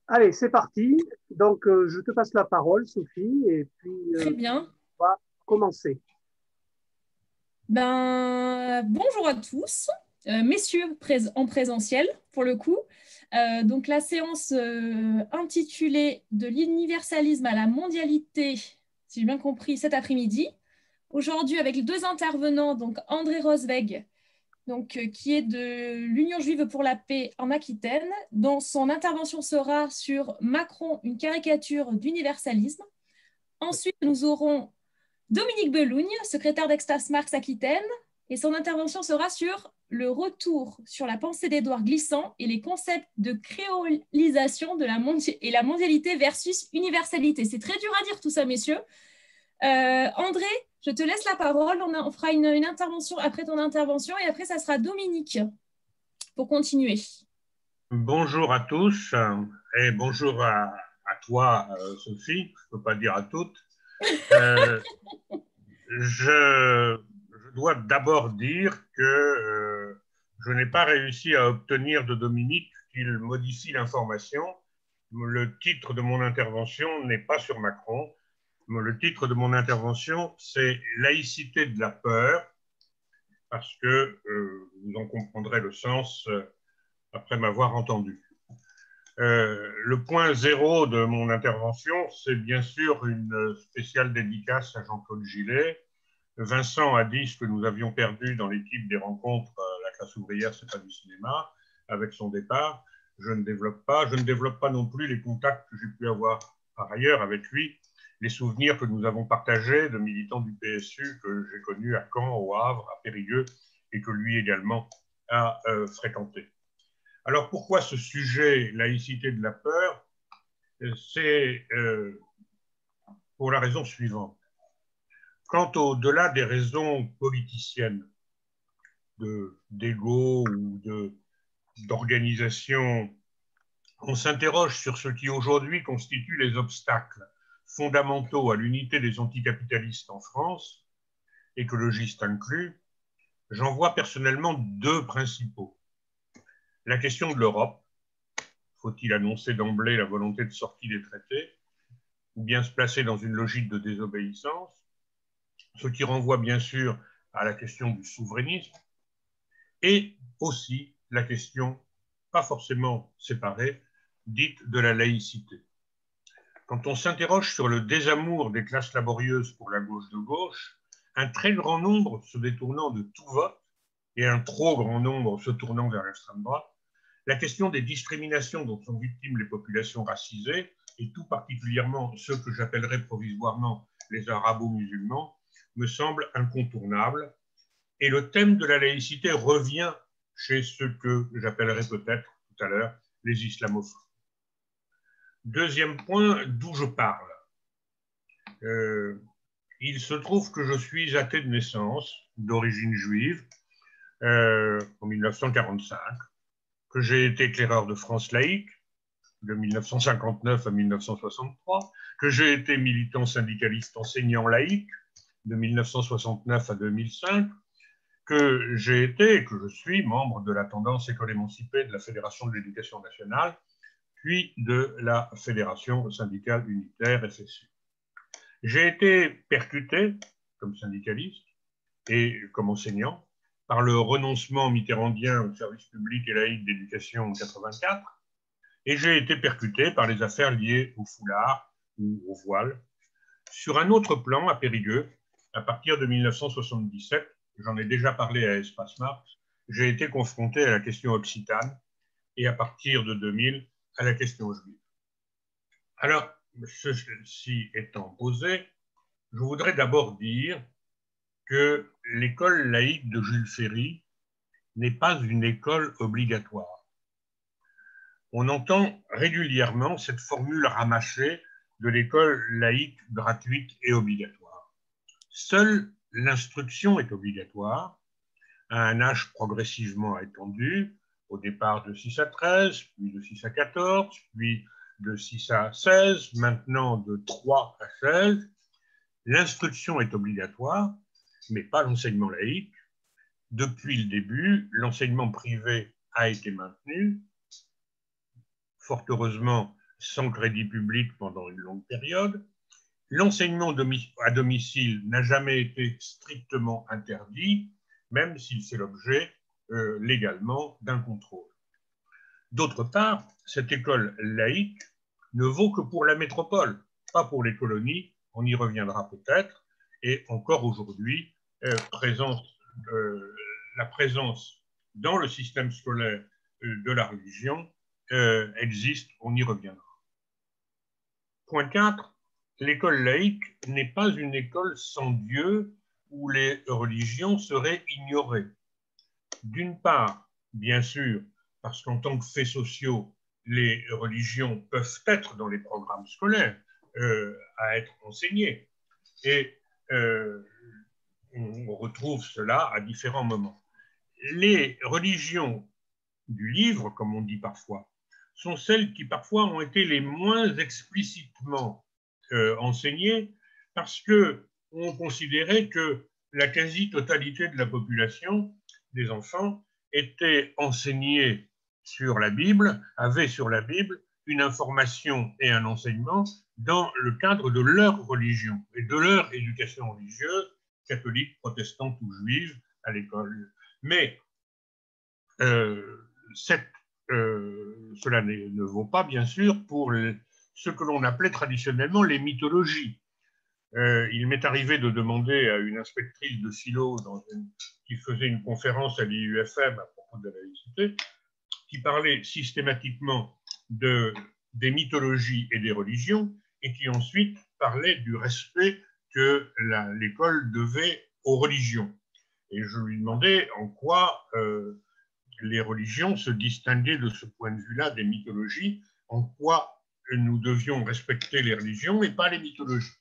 Allez, c'est parti. Donc, je te passe la parole, Sophie, et puis Très bien. on va commencer. Bonjour à tous, messieurs en présentiel pour le coup. Donc la séance intitulée De l'universalisme à la mondialité, si j'ai bien compris, cet après-midi. Aujourd'hui avec les deux intervenants, donc André Rosweg, qui est de l'Union juive pour la paix en Aquitaine, dont son intervention sera sur Macron, une caricature d'universalisme. Ensuite, nous aurons Dominique Belougne, secrétaire d'Extas Marx Aquitaine, et son intervention sera sur le retour sur la pensée d'Édouard Glissant et les concepts de créolisation et la mondialité versus universalité. C'est très dur à dire tout ça, messieurs. André, je te laisse la parole. On fera une intervention après ton intervention et après, ça sera Dominique pour continuer. Bonjour à tous et bonjour à toi, Sophie. Je ne peux pas dire à toutes. Euh, je dois d'abord dire que je n'ai pas réussi à obtenir de Dominique qu'il modifie l'information. Le titre de mon intervention n'est pas sur Macron. Le titre de mon intervention, c'est Laïcité de la peur, parce que vous en comprendrez le sens après m'avoir entendu. Le point zéro de mon intervention, c'est bien sûr une spéciale dédicace à Jean-Claude Gillet. Vincent a dit ce que nous avions perdu dans l'équipe des rencontres La classe ouvrière, c'est pas du cinéma, avec son départ. Je ne développe pas. Je ne développe pas non plus les contacts que j'ai pu avoir par ailleurs avec lui, les souvenirs que nous avons partagés de militants du PSU que j'ai connus à Caen, au Havre, à Périgueux, et que lui également a fréquenté. Alors pourquoi ce sujet, laïcité de la peur? C'est pour la raison suivante. Quant au-delà des raisons politiciennes, d'ego ou d'organisation, on s'interroge sur ce qui aujourd'hui constitue les obstacles fondamentaux à l'unité des anticapitalistes en France, écologistes inclus. J'en vois personnellement deux principaux. La question de l'Europe, faut-il annoncer d'emblée la volonté de sortie des traités, ou bien se placer dans une logique de désobéissance, ce qui renvoie bien sûr à la question du souverainisme, et aussi la question, pas forcément séparée, dite de la laïcité. Quand on s'interroge sur le désamour des classes laborieuses pour la gauche de gauche, un très grand nombre se détournant de tout vote et un trop grand nombre se tournant vers l'extrême droite, la question des discriminations dont sont victimes les populations racisées, et tout particulièrement ceux que j'appellerais provisoirement les arabo-musulmans, me semble incontournable. Et le thème de la laïcité revient chez ceux que j'appellerais peut-être tout à l'heure les islamophobes. Deuxième point, d'où je parle. Il se trouve que je suis athée de naissance, d'origine juive, en 1945, que j'ai été éclaireur de France laïque de 1959 à 1963, que j'ai été militant syndicaliste enseignant laïque de 1969 à 2005, que j'ai été et que je suis membre de la tendance école émancipée de la Fédération de l'éducation nationale, puis de la Fédération syndicale unitaire FSU. J'ai été percuté comme syndicaliste et comme enseignant par le renoncement mitterrandien au service public et laïque d'éducation en 84, et j'ai été percuté par les affaires liées au foulard ou au voile. Sur un autre plan, à Périgueux, à partir de 1977, j'en ai déjà parlé à Espace Marx, j'ai été confronté à la question occitane et à partir de 2000 à la question juive. Alors, ceci étant posé, je voudrais d'abord dire que l'école laïque de Jules Ferry n'est pas une école obligatoire. On entend régulièrement cette formule ramachée de l'école laïque gratuite et obligatoire. Seule l'instruction est obligatoire, à un âge progressivement étendu, au départ de 6 à 13, puis de 6 à 14, puis de 6 à 16, maintenant de 3 à 16. L'instruction est obligatoire, mais pas l'enseignement laïque. Depuis le début, l'enseignement privé a été maintenu. Fort heureusement, sans crédit public pendant une longue période. L'enseignement à domicile n'a jamais été strictement interdit, même s'il fait l'objet légalement d'un contrôle. D'autre part, cette école laïque ne vaut que pour la métropole, pas pour les colonies, on y reviendra peut-être, et encore aujourd'hui, la présence dans le système scolaire de la religion existe, on y reviendra. Point 4, l'école laïque n'est pas une école sans Dieu où les religions seraient ignorées. D'une part, bien sûr, parce qu'en tant que faits sociaux, les religions peuvent être dans les programmes scolaires à être enseignées. Et on retrouve cela à différents moments. Les religions du livre, comme on dit parfois, sont celles qui parfois ont été les moins explicitement enseignées parce qu'on considérait que la quasi-totalité de la population, des enfants, était enseignée sur la Bible, avait sur la Bible une information et un enseignement dans le cadre de leur religion et de leur éducation religieuse, catholique, protestante ou juive à l'école. Mais cela ne vaut pas, bien sûr, pour ce que l'on appelait traditionnellement les mythologies. Il m'est arrivé de demander à une inspectrice de philo qui faisait une conférence à l'IUFM à propos de la laïcité, qui parlait systématiquement des mythologies et des religions, et qui ensuite parlait du respect que l'école devait aux religions. Et je lui demandais en quoi les religions se distinguaient de ce point de vue-là des mythologies, en quoi nous devions respecter les religions et pas les mythologies.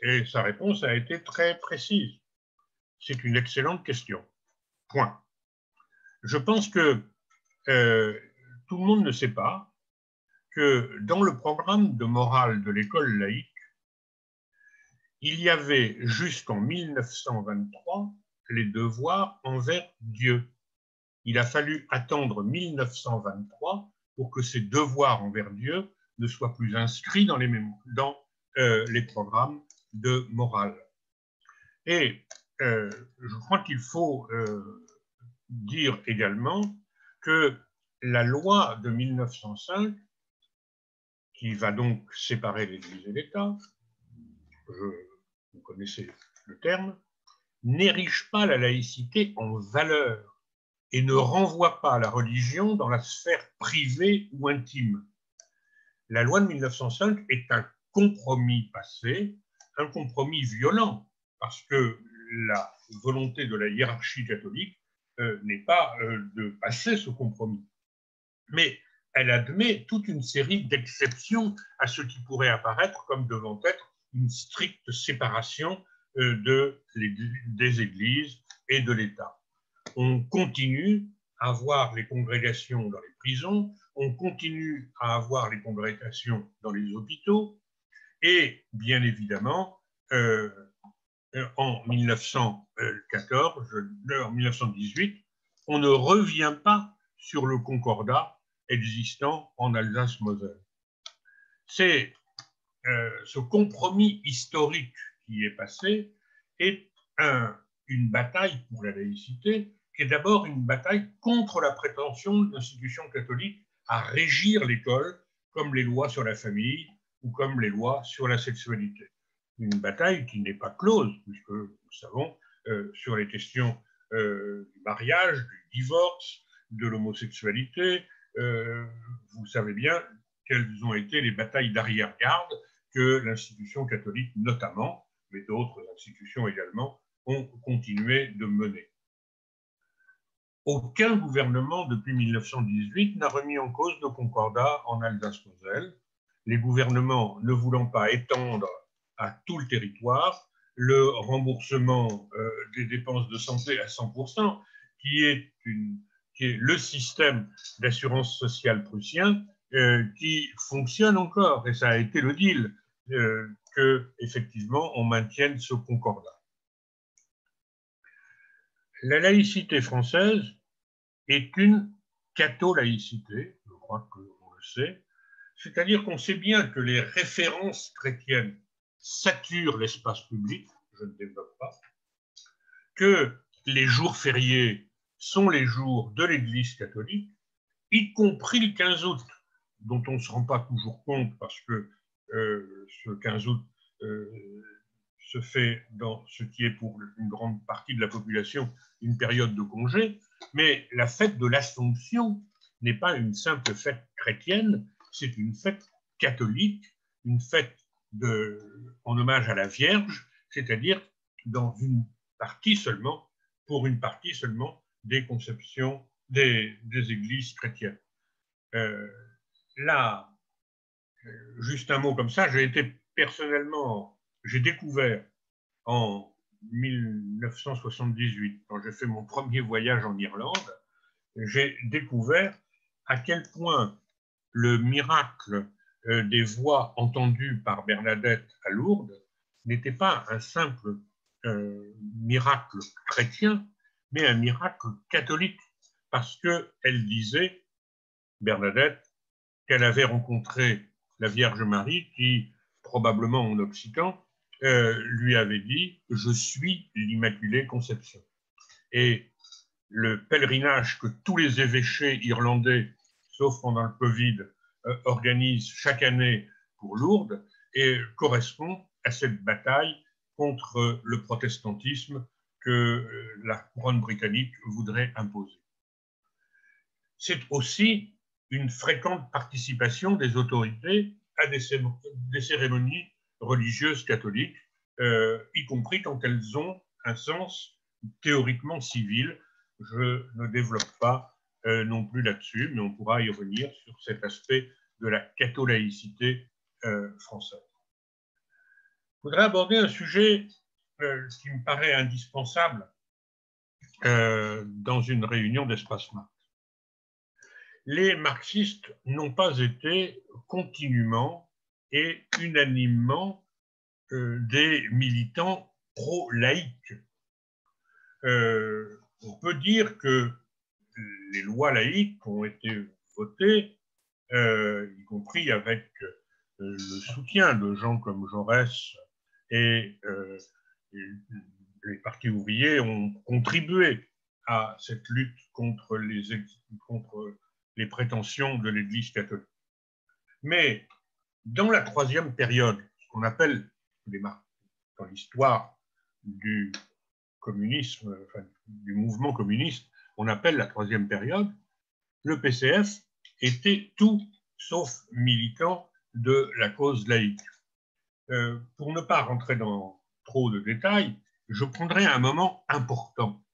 Et sa réponse a été très précise. C'est une excellente question. Point. Je pense que tout le monde ne sait pas que dans le programme de morale de l'école laïque, il y avait jusqu'en 1923 les devoirs envers Dieu. Il a fallu attendre 1923 pour que ces devoirs envers Dieu ne soient plus inscrits dans les programmes de morale. Et je crois qu'il faut dire également que la loi de 1905, qui va donc séparer l'Église et l'État, vous connaissez le terme, n'érige pas la laïcité en valeur et ne renvoie pas la religion dans la sphère privée ou intime. La loi de 1905 est un compromis passé, un compromis violent, parce que la volonté de la hiérarchie catholique n'est pas de passer ce compromis. Mais elle admet toute une série d'exceptions à ce qui pourrait apparaître comme devant être une stricte séparation des églises et de l'État. On continue à avoir les congrégations dans les prisons, on continue à avoir les congrégations dans les hôpitaux, et bien évidemment, en 1918, on ne revient pas sur le concordat existant en Alsace-Moselle. C'est ce compromis historique qui est passé est une bataille pour la laïcité, qui est d'abord une bataille contre la prétention de l'institution catholique à régir l'école, comme les lois sur la famille ou comme les lois sur la sexualité. Une bataille qui n'est pas close, puisque nous savons, sur les questions du mariage, du divorce, de l'homosexualité, vous savez bien quelles ont été les batailles d'arrière-garde que l'institution catholique notamment, mais d'autres institutions également, ont continué de mener. Aucun gouvernement depuis 1918 n'a remis en cause le concordat en Alsace-Moselle, les gouvernements ne voulant pas étendre à tout le territoire le remboursement des dépenses de santé à 100%, qui est le système d'assurance sociale prussien qui fonctionne encore, et ça a été le deal, qu'effectivement on maintienne ce concordat. La laïcité française est une catho-laïcité, je crois qu'on le sait, C'est-à-dire qu'on sait bien que les références chrétiennes saturent l'espace public, je ne développe pas, que les jours fériés sont les jours de l'Église catholique, y compris le 15 août, dont on ne se rend pas toujours compte parce que ce 15 août se fait dans ce qui est pour une grande partie de la population une période de congé, mais la fête de l'Assomption n'est pas une simple fête chrétienne, c'est une fête catholique, une fête en hommage à la Vierge, c'est-à-dire dans une partie seulement, pour une partie seulement des conceptions des églises chrétiennes. Là, juste un mot comme ça, j'ai découvert en 1978, quand j'ai fait mon premier voyage en Irlande, j'ai découvert à quel point le miracle des voix entendues par Bernadette à Lourdes n'était pas un simple miracle chrétien, mais un miracle catholique, parce qu'elle disait, Bernadette, qu'elle avait rencontré la Vierge Marie qui, probablement en occitan, lui avait dit « Je suis l'Immaculée Conception ». Et le pèlerinage que tous les évêchés irlandais, sauf pendant le Covid, organisent chaque année pour Lourdes et correspond à cette bataille contre le protestantisme que la couronne britannique voudrait imposer. C'est aussi une fréquente participation des autorités à des cérémonies religieuses catholiques, y compris quand elles ont un sens théoriquement civil. Je ne développe pas non plus là-dessus, mais on pourra y revenir sur cet aspect de la catholaïcité française. Je voudrais aborder un sujet qui me paraît indispensable dans une réunion d'Espace Marx. Les marxistes n'ont pas été continuellement et unanimement des militants pro-laïques. On peut dire que les lois laïques ont été votées, y compris avec le soutien de gens comme Jaurès et les partis ouvriers ont contribué à cette lutte contre les prétentions de l'Église catholique. Mais dans la troisième période, ce qu'on appelle dans l'histoire du communisme, enfin, du mouvement communiste, on appelle la troisième période, le PCF était tout sauf militant de la cause laïque. Pour ne pas rentrer dans trop de détails, je prendrai un moment important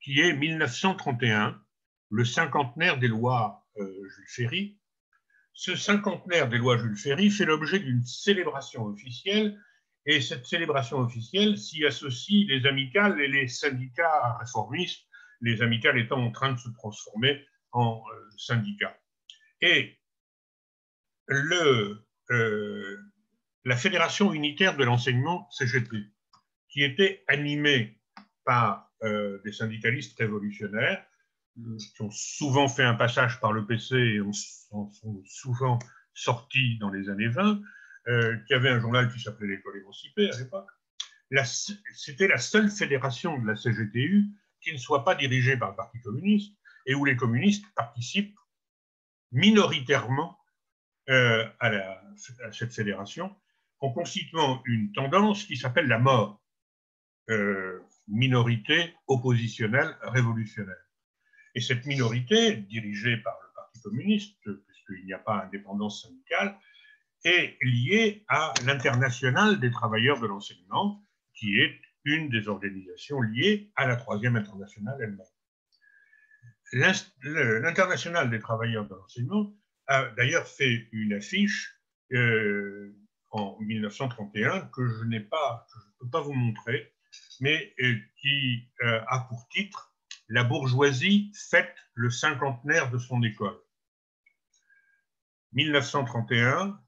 qui est 1931, le cinquantenaire des lois Jules Ferry. Ce cinquantenaire des lois Jules Ferry fait l'objet d'une célébration officielle, et cette célébration officielle s'y associe les amicales et les syndicats réformistes, les amicales étant en train de se transformer en syndicats. Et la Fédération unitaire de l'enseignement, CGT, qui était animée par des syndicalistes révolutionnaires, qui ont souvent fait un passage par le PC et sont souvent sortis dans les années 20, qui avait un journal qui s'appelait l'École émancipée à l'époque. C'était la seule fédération de la CGTU qui ne soit pas dirigée par le Parti communiste et où les communistes participent minoritairement à cette fédération en constituant une tendance qui s'appelle la mort, minorité oppositionnelle révolutionnaire. Et cette minorité, dirigée par le Parti communiste, puisqu'il n'y a pas d'indépendance syndicale, est liée à l'Internationale des travailleurs de l'enseignement, qui est une des organisations liées à la Troisième Internationale elle-même. L'Internationale des travailleurs de l'enseignement a d'ailleurs fait une affiche en 1931 que je ne peux pas vous montrer, mais qui a pour titre « La bourgeoisie fête le cinquantenaire de son école ». 1931,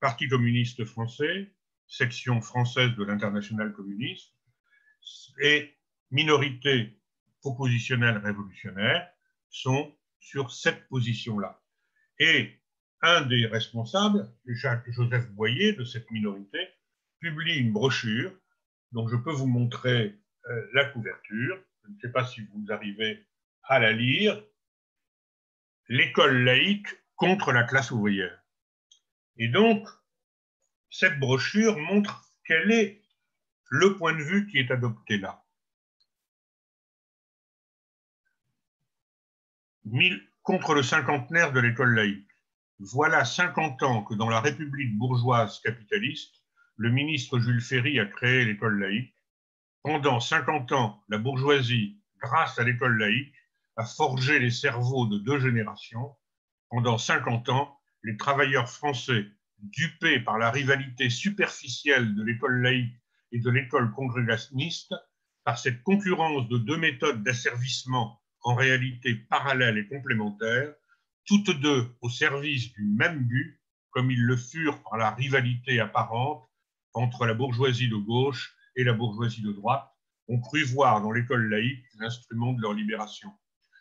Parti communiste français, section française de l'Internationale communiste, et minorité oppositionnelle révolutionnaire sont sur cette position-là. Et un des responsables, Jacques-Joseph Boyer, de cette minorité, publie une brochure dont je peux vous montrer la couverture. Je ne sais pas si vous arrivez à la lire. L'école laïque contre la classe ouvrière. Et donc, cette brochure montre quel est le point de vue qui est adopté là. Contre le cinquantenaire de l'école laïque. Voilà 50 ans que dans la République bourgeoise capitaliste, le ministre Jules Ferry a créé l'école laïque. Pendant 50 ans, la bourgeoisie, grâce à l'école laïque, a forgé les cerveaux de 2 générations. Pendant 50 ans, les travailleurs français, dupés par la rivalité superficielle de l'école laïque et de l'école congrégationniste, par cette concurrence de 2 méthodes d'asservissement en réalité parallèles et complémentaires, toutes 2 au service du même but, comme ils le furent par la rivalité apparente entre la bourgeoisie de gauche et la bourgeoisie de droite, ont cru voir dans l'école laïque l'instrument de leur libération.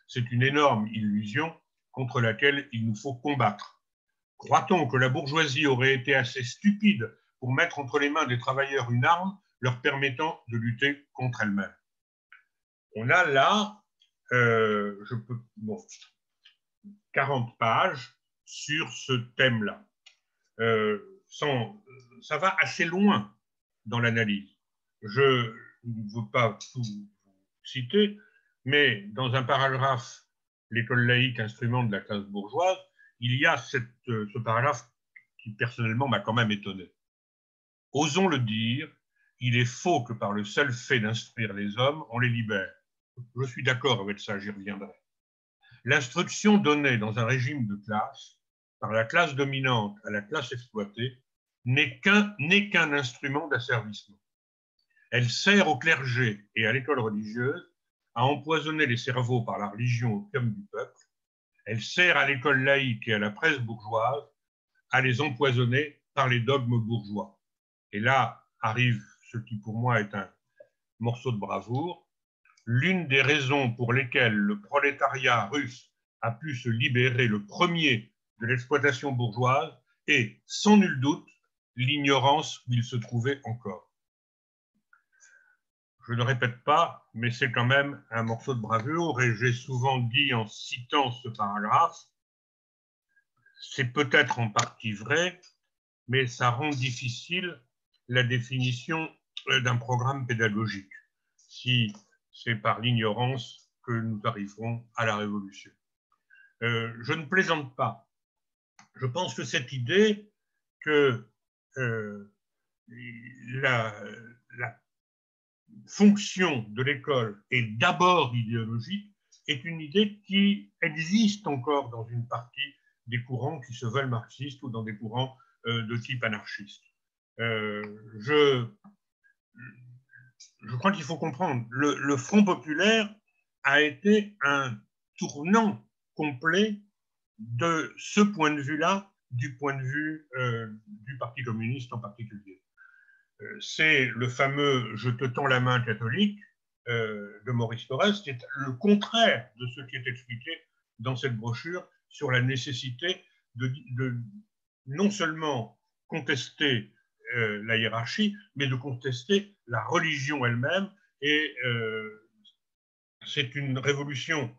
C'est une énorme illusion contre laquelle il nous faut combattre. Croit-on que la bourgeoisie aurait été assez stupide pour mettre entre les mains des travailleurs une arme leur permettant de lutter contre elle-même? On a là 40 pages sur ce thème-là. Ça va assez loin dans l'analyse. Je ne veux pas tout citer, mais dans un paragraphe « L'école laïque, instrument de la classe bourgeoise », il y a ce paragraphe qui personnellement m'a quand même étonné. « Osons le dire, il est faux que par le seul fait d'instruire les hommes, on les libère. » Je suis d'accord avec ça, j'y reviendrai. L'instruction donnée dans un régime de classe, par la classe dominante à la classe exploitée, n'est qu'un instrument d'asservissement. Elle sert au clergé et à l'école religieuse à empoisonner les cerveaux par la religion opium du peuple. Elle sert à l'école laïque et à la presse bourgeoise à les empoisonner par les dogmes bourgeois. Et là arrive ce qui pour moi est un morceau de bravoure. L'une des raisons pour lesquelles le prolétariat russe a pu se libérer le premier de l'exploitation bourgeoise est, sans nul doute, l'ignorance où il se trouvait encore. Je ne répète pas, mais c'est quand même un morceau de bravoure, et j'ai souvent dit en citant ce paragraphe, c'est peut-être en partie vrai, mais ça rend difficile la définition d'un programme pédagogique, si c'est par l'ignorance que nous arriverons à la révolution. Je ne plaisante pas. Je pense que cette idée que la fonction de l'école est d'abord idéologique est une idée qui existe encore dans une partie des courants qui se veulent marxistes ou dans des courants de type anarchiste. Je crois qu'il faut comprendre, le Front populaire a été un tournant complet de ce point de vue-là, du point de vue du Parti communiste en particulier. C'est le fameux « je te tends la main catholique » de Maurice Thorez, qui est le contraire de ce qui est expliqué dans cette brochure sur la nécessité de non seulement contester la hiérarchie, mais de contester la religion elle-même. Et c'est une révolution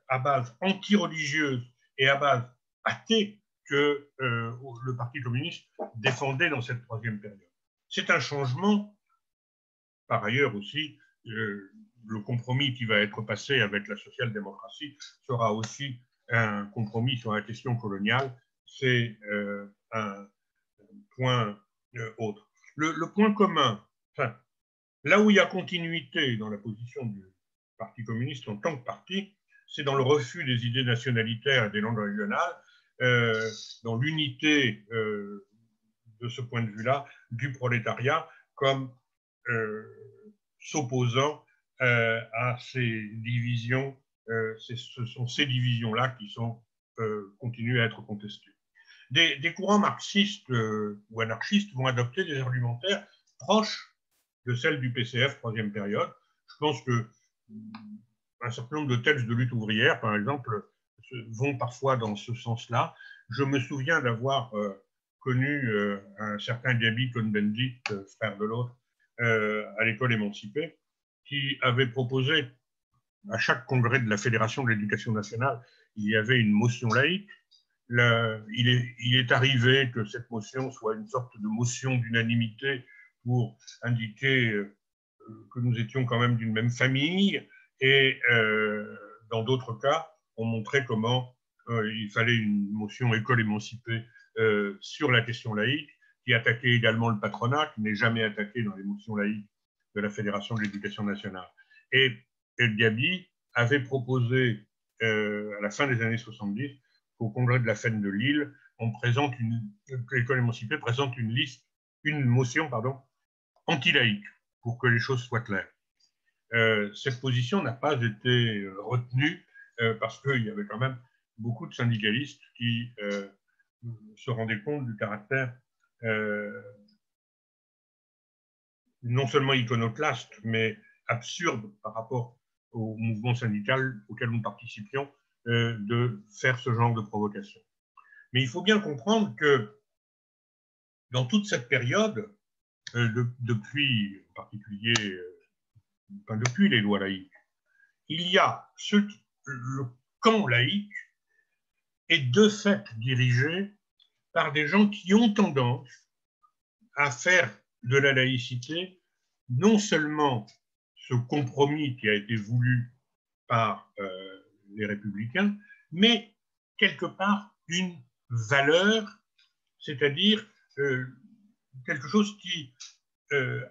à base anti-religieuse et à base athée que le Parti communiste défendait dans cette troisième période. C'est un changement. Par ailleurs aussi, le compromis qui va être passé avec la social-démocratie sera aussi un compromis sur la question coloniale. C'est un point autre. Le point commun, enfin, là où il y a continuité dans la position du Parti communiste en tant que parti, c'est dans le refus des idées nationalitaires et des langues régionales, dans l'unité de ce point de vue-là du prolétariat comme s'opposant à ces divisions. Ce sont ces divisions-là qui continuent à être contestées. Des courants marxistes ou anarchistes vont adopter des argumentaires proches de celles du PCF troisième période. Je pense que un certain nombre de textes de lutte ouvrière, par exemple, vont parfois dans ce sens-là. Je me souviens d'avoir connu un certain Diaby Cohn-Bendit, frère de l'autre, à l'école émancipée, qui avait proposé à chaque congrès de la Fédération de l'éducation nationale, il y avait une motion laïque. Il est arrivé que cette motion soit une sorte de motion d'unanimité pour indiquer que nous étions quand même d'une même famille, et dans d'autres cas, on montrait comment il fallait une motion école émancipée sur la question laïque, qui attaquait également le patronat, qui n'est jamais attaqué dans les motions laïques de la Fédération de l'éducation nationale. Et El Diaby avait proposé, à la fin des années 70, qu'au congrès de la FEN de Lille, que l'école émancipée présente une motion anti-laïque, pour que les choses soient claires. Cette position n'a pas été retenue parce qu'il y avait quand même beaucoup de syndicalistes qui se rendaient compte du caractère non seulement iconoclaste, mais absurde par rapport au mouvement syndical auquel nous participions, de faire ce genre de provocation. Mais il faut bien comprendre que dans toute cette période, depuis, en particulier, depuis les lois laïques, il y a le camp laïque est de fait dirigé par des gens qui ont tendance à faire de la laïcité non seulement ce compromis qui a été voulu par les républicains, mais quelque part une valeur, c'est-à-dire quelque chose qui,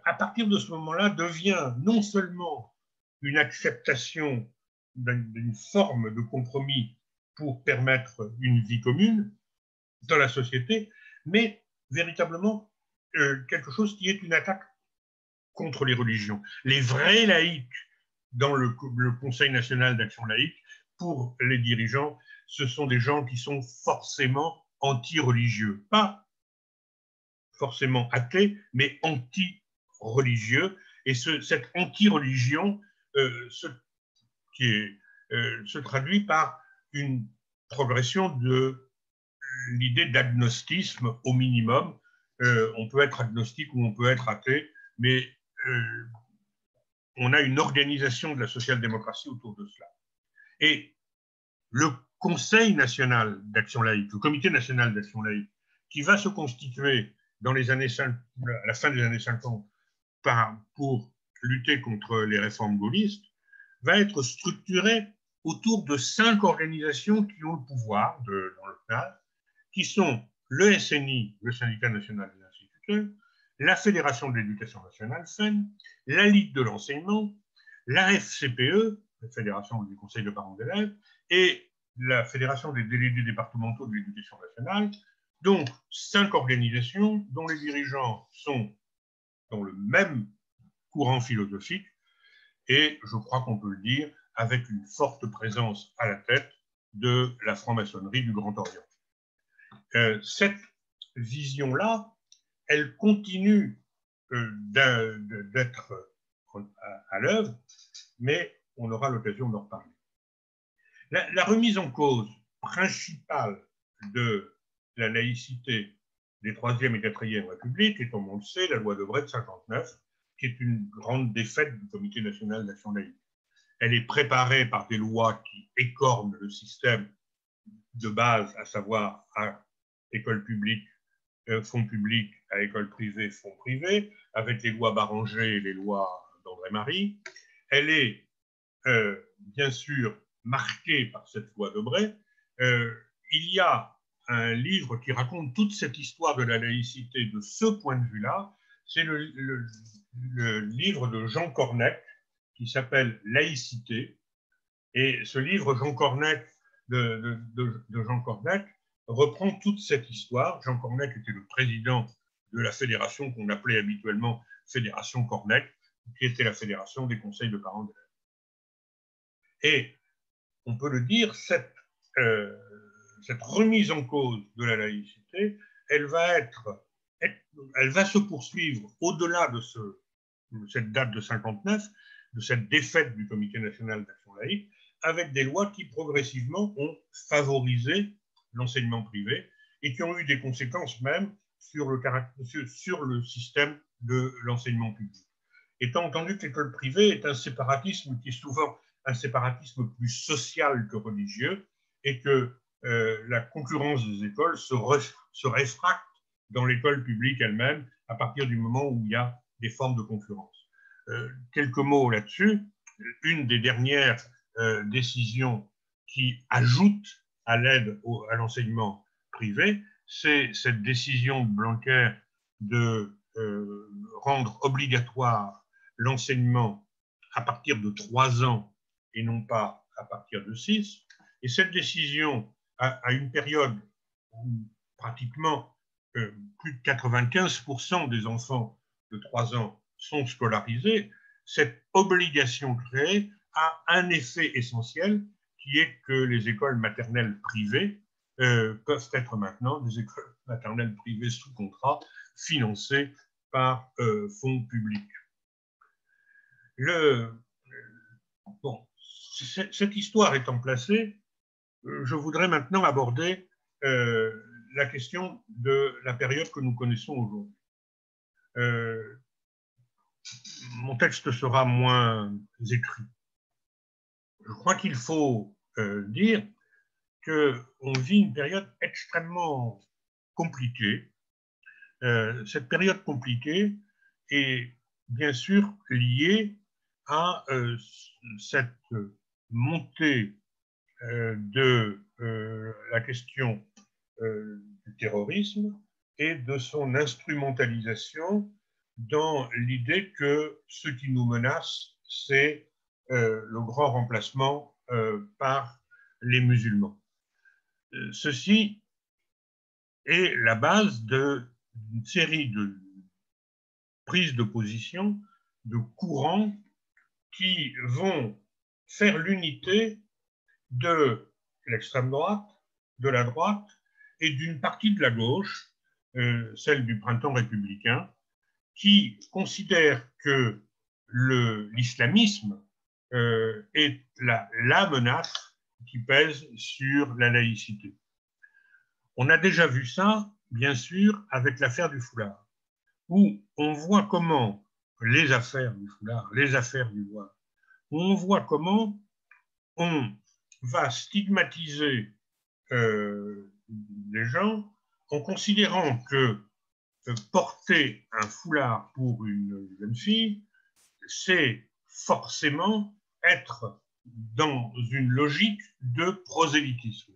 à partir de ce moment-là, devient non seulement une acceptation d'une forme de compromis pour permettre une vie commune dans la société, mais véritablement quelque chose qui est une attaque contre les religions. Les vrais laïcs dans le Conseil national d'action laïque, pour les dirigeants, ce sont des gens qui sont forcément anti-religieux. Pas forcément athées, mais anti-religieux. Et cette anti-religion se traduit par une progression de l'idée d'agnostisme au minimum. On peut être agnostique ou on peut être athée, mais on a une organisation de la social-démocratie autour de cela. Et le Conseil national d'action laïque, le Comité national d'action laïque, qui va se constituer à la fin des années 50 pour lutter contre les réformes gaullistes, va être structuré autour de 5 organisations qui ont le pouvoir dans le CNAS, qui sont le SNI, le Syndicat national des instituteurs, la Fédération de l'éducation nationale, FEN, la Ligue de l'enseignement, la FCPE, la Fédération des conseils de parents d'élèves, et la Fédération des délégués départementaux de l'éducation nationale. Donc, 5 organisations dont les dirigeants sont dans le même courant philosophique, et je crois qu'on peut le dire, avec une forte présence à la tête de la franc-maçonnerie du Grand Orient. Cette vision-là, elle continue d'être à l'œuvre, mais on aura l'occasion d'en reparler. La remise en cause principale de la laïcité des 3e et 4e Républiques est, comme on le sait, la loi Debré de 59, qui est une grande défaite du Comité national d'action laïque. Elle est préparée par des lois qui écornent le système de base, à savoir à école publique, fonds publics, à école privée, fonds privés, avec les lois Barranger et les lois d'André-Marie. Elle est bien sûr marquée par cette loi Debré. Il y a un livre qui raconte toute cette histoire de la laïcité de ce point de vue-là. C'est le livre de Jean Cornec qui s'appelle Laïcité. Et ce livre, de Jean Cornec, reprend toute cette histoire. Jean Cornec était le président de la fédération qu'on appelait habituellement Fédération Cornec, qui était la fédération des conseils de parents d'élèves. Et on peut le dire, cette remise en cause de la laïcité, elle va se poursuivre au-delà de cette date de 59, de cette défaite du Comité national d'action laïque, avec des lois qui progressivement ont favorisé l'enseignement privé et qui ont eu des conséquences même sur le système de l'enseignement public. Étant entendu que l'école privée est un séparatisme qui est souvent un séparatisme plus social que religieux et que la concurrence des écoles se réfracte dans l'école publique elle-même à partir du moment où il y a des formes de concurrence. Quelques mots là-dessus. Une des dernières décisions qui ajoute à l'aide à l'enseignement privé, c'est cette décision de Blanquer de rendre obligatoire l'enseignement à partir de 3 ans et non pas à partir de 6. Et cette décision, à une période où pratiquement plus de 95% des enfants de 3 ans sont scolarisés, cette obligation créée a un effet essentiel qui est que les écoles maternelles privées peuvent être maintenant des écoles maternelles privées sous contrat financées par fonds publics. Bon, cette histoire étant placée, je voudrais maintenant aborder la question de la période que nous connaissons aujourd'hui. Mon texte sera moins écrit. Je crois qu'il faut dire qu'on vit une période extrêmement compliquée. Cette période compliquée est bien sûr liée à cette montée de la question du terrorisme et de son instrumentalisation dans l'idée que ce qui nous menace, c'est le grand remplacement par les musulmans. Ceci est la base d'une série de prises de position, de courants qui vont faire l'unité de l'extrême droite, de la droite et d'une partie de la gauche, celle du printemps républicain, qui considère que l'islamisme est la menace qui pèse sur la laïcité. On a déjà vu ça, bien sûr, avec l'affaire du foulard, où on voit comment les affaires du foulard, les affaires du voile, où on voit comment on va stigmatiser les gens en considérant que porter un foulard pour une jeune fille, c'est forcément être dans une logique de prosélytisme.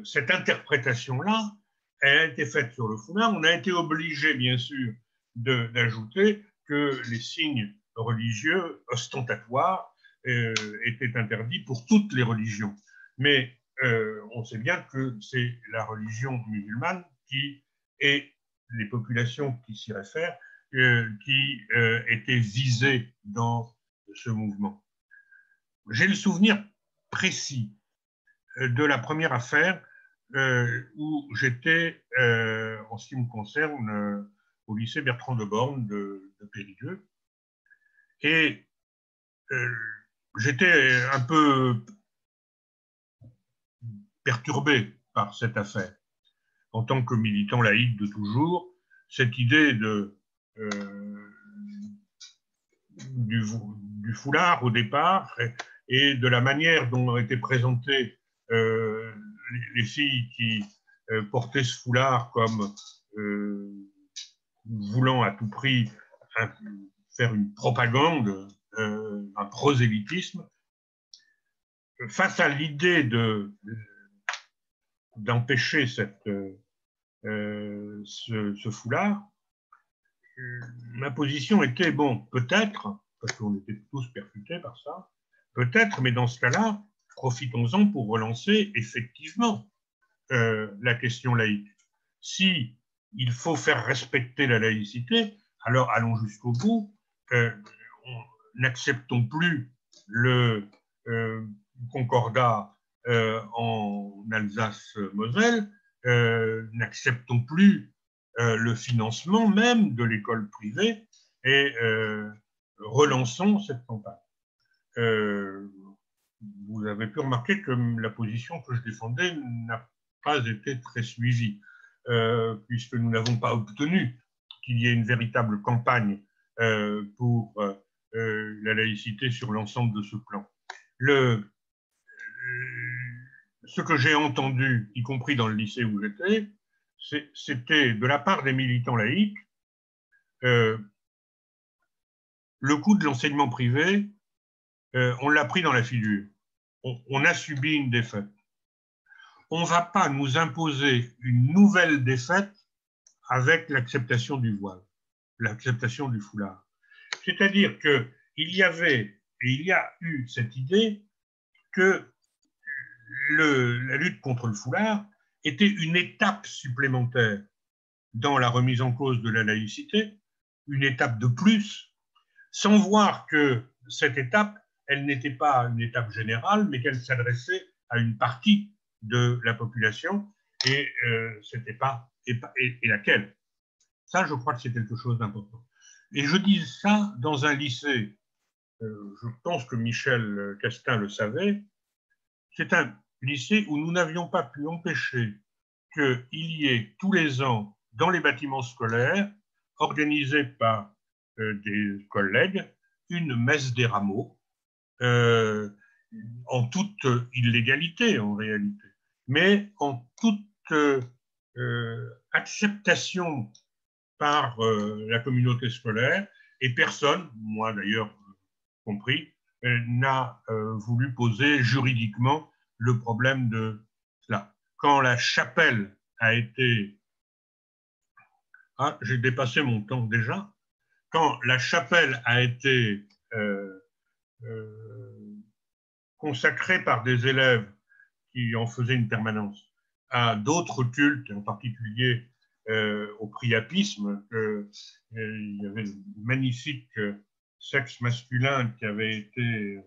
Cette interprétation-là, elle a été faite sur le foulard. On a été obligé, bien sûr, d'ajouter que les signes religieux ostentatoires étaient interdits pour toutes les religions. Mais on sait bien que c'est la religion musulmane et les populations qui s'y réfèrent qui étaient visées dans ce mouvement. J'ai le souvenir précis de la première affaire où j'étais, en ce qui me concerne, au lycée Bertrand de Born de Périgueux. Et j'étais un peu perturbé par cette affaire. En tant que militant laïque de toujours, cette idée du foulard au départ et de la manière dont ont été présentées les filles qui portaient ce foulard comme voulant à tout prix faire une propagande, un prosélytisme. Face à l'idée d'empêcher ce foulard, ma position était, bon, peut-être, parce qu'on était tous percutés par ça, peut-être, mais dans ce cas-là, profitons-en pour relancer effectivement la question laïque. Si il faut faire respecter la laïcité, alors allons jusqu'au bout, n'acceptons plus le concordat en Alsace-Moselle, n'acceptons plus le financement même de l'école privée et relançons cette campagne. Vous avez pu remarquer que la position que je défendais n'a pas été très suivi, puisque nous n'avons pas obtenu qu'il y ait une véritable campagne pour la laïcité sur l'ensemble de ce plan. Ce que j'ai entendu, y compris dans le lycée où j'étais, c'était de la part des militants laïcs le coût de l'enseignement privé, on l'a pris dans la figure. On a subi une défaite. On ne va pas nous imposer une nouvelle défaite avec l'acceptation du voile, l'acceptation du foulard. C'est-à-dire qu'il y avait et il y a eu cette idée que la lutte contre le foulard était une étape supplémentaire dans la remise en cause de la laïcité, une étape de plus, sans voir que cette étape, elle n'était pas une étape générale, mais qu'elle s'adressait à une partie de la population, et c'était pas et laquelle. Ça, je crois que c'est quelque chose d'important. Et je dis ça dans un lycée, je pense que Michel Castin le savait, c'est un lycée où nous n'avions pas pu empêcher qu'il y ait tous les ans dans les bâtiments scolaires, organisés par des collègues, une messe des rameaux, en toute illégalité en réalité, mais en toute acceptation par la communauté scolaire, et personne, moi d'ailleurs compris, n'a voulu poser juridiquement le problème de cela. Quand la chapelle a été... Ah, j'ai dépassé mon temps déjà. Quand la chapelle a été consacrée par des élèves qui en faisaient une permanence à d'autres cultes, en particulier au priapisme, il y avait le magnifique sexe masculin qui avait été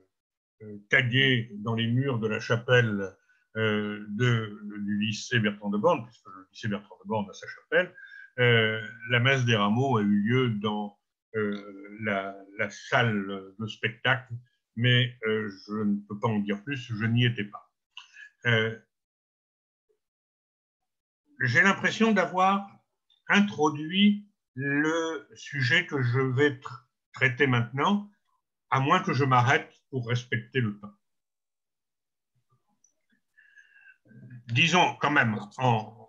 tagué dans les murs de la chapelle du lycée Bertrand de Born, puisque le lycée Bertrand de Born a sa chapelle. La messe des rameaux a eu lieu dans la salle de spectacle, mais je ne peux pas en dire plus, je n'y étais pas. J'ai l'impression d'avoir introduit le sujet que je vais traiter maintenant, à moins que je m'arrête pour respecter le temps. Disons quand même en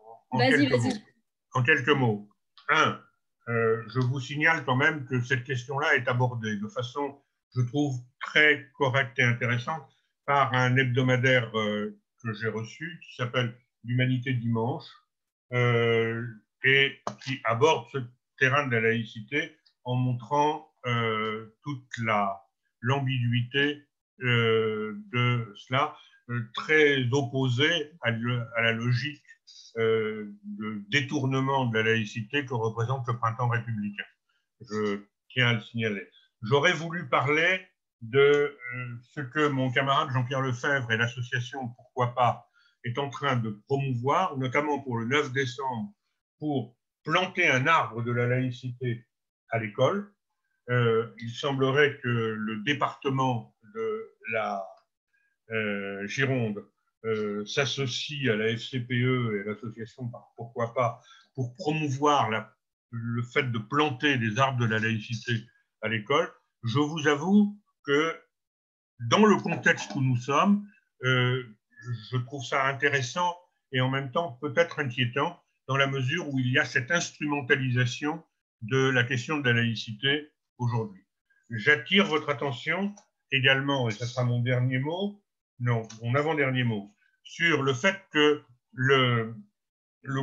quelques mots. Un, je vous signale quand même que cette question-là est abordée de façon, je trouve, très correcte et intéressante par un hebdomadaire que j'ai reçu qui s'appelle L'Humanité Dimanche et qui aborde ce terrain de la laïcité en montrant toute l'ambiguïté de cela, très opposée à la logique de détournement de la laïcité que représente le printemps républicain. Je tiens à le signaler. J'aurais voulu parler de ce que mon camarade Jean-Pierre Lefebvre et l'association Pourquoi pas est en train de promouvoir, notamment pour le 9 décembre, pour planter un arbre de la laïcité à l'école. Il semblerait que le département de la Gironde s'associe à la FCPE et à l'association Pourquoi pas pour promouvoir le fait de planter des arbres de la laïcité à l'école. Je vous avoue que dans le contexte où nous sommes, je trouve ça intéressant et en même temps peut-être inquiétant dans la mesure où il y a cette instrumentalisation de la question de la laïcité aujourd'hui. J'attire votre attention également, et ce sera mon dernier mot, non, mon avant-dernier mot, sur le fait que le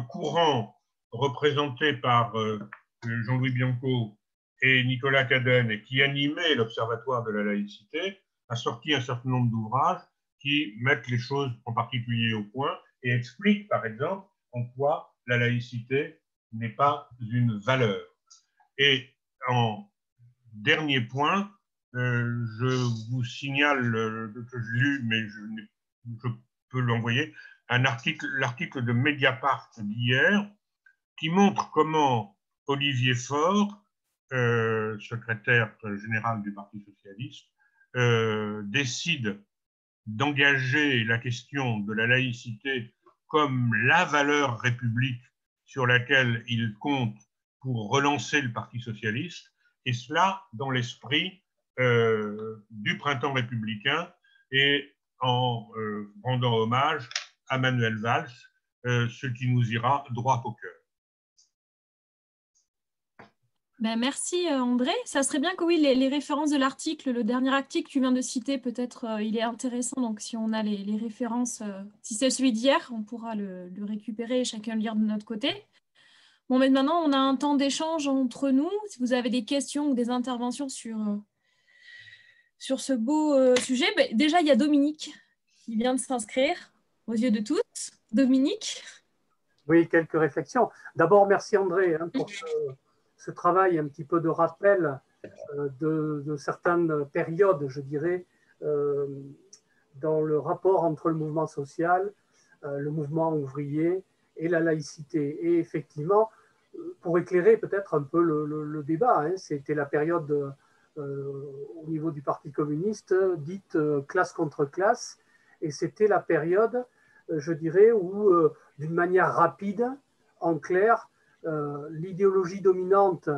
courant représenté par Jean-Louis Bianco et Nicolas Cadenne et qui animait l'Observatoire de la laïcité a sorti un certain nombre d'ouvrages qui mettent les choses en particulier au point et expliquent, par exemple, en quoi la laïcité n'est pas une valeur. Et en dernier point, je vous signale que j'ai lu, mais je peux l'envoyer, l'article de Mediapart d'hier qui montre comment Olivier Faure, secrétaire général du Parti socialiste, décide d'engager la question de la laïcité comme la valeur république sur laquelle il compte pour relancer le Parti socialiste, et cela dans l'esprit du printemps républicain et en rendant hommage à Manuel Valls, ce qui nous ira droit au cœur. Ben, merci André. Ça serait bien que oui, les références de l'article, le dernier article que tu viens de citer, peut-être il est intéressant. Donc si on a les références, si c'est celui d'hier, on pourra le récupérer et chacun le lire de notre côté. Bon, mais maintenant, on a un temps d'échange entre nous. Si vous avez des questions ou des interventions sur ce beau sujet, ben, déjà, il y a Dominique qui vient de s'inscrire aux yeux de tous. Dominique. Oui, quelques réflexions. D'abord, merci André pour ce travail un petit peu de rappel de certaines périodes, je dirais, dans le rapport entre le mouvement social, le mouvement ouvrier et la laïcité. Et effectivement, pour éclairer peut-être un peu le débat, c'était la période au niveau du Parti communiste dite classe contre classe, et c'était la période, je dirais, où d'une manière rapide, en clair, l'idéologie dominante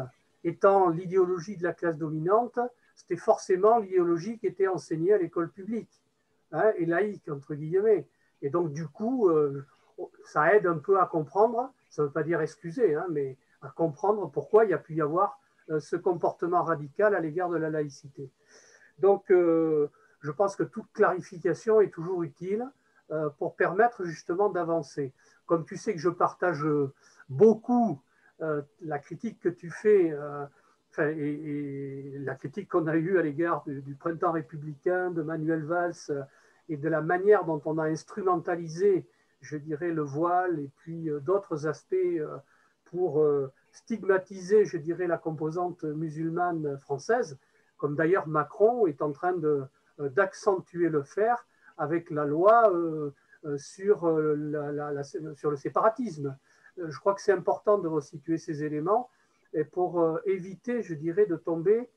étant l'idéologie de la classe dominante, c'était forcément l'idéologie qui était enseignée à l'école publique, et laïque, entre guillemets. Et donc, du coup, ça aide un peu à comprendre, ça ne veut pas dire excuser, mais à comprendre pourquoi il y a pu y avoir ce comportement radical à l'égard de la laïcité. Donc, je pense que toute clarification est toujours utile pour permettre justement d'avancer. Comme tu sais que je partage beaucoup la critique que tu fais, et la critique qu'on a eue à l'égard du printemps républicain, de Manuel Valls, et de la manière dont on a instrumentalisé, je dirais, le voile et puis d'autres aspects pour stigmatiser, je dirais, la composante musulmane française, comme d'ailleurs Macron est en train d'accentuer le faire avec la loi sur le séparatisme. Je crois que c'est important de resituer ces éléments et pour éviter, je dirais, de tomber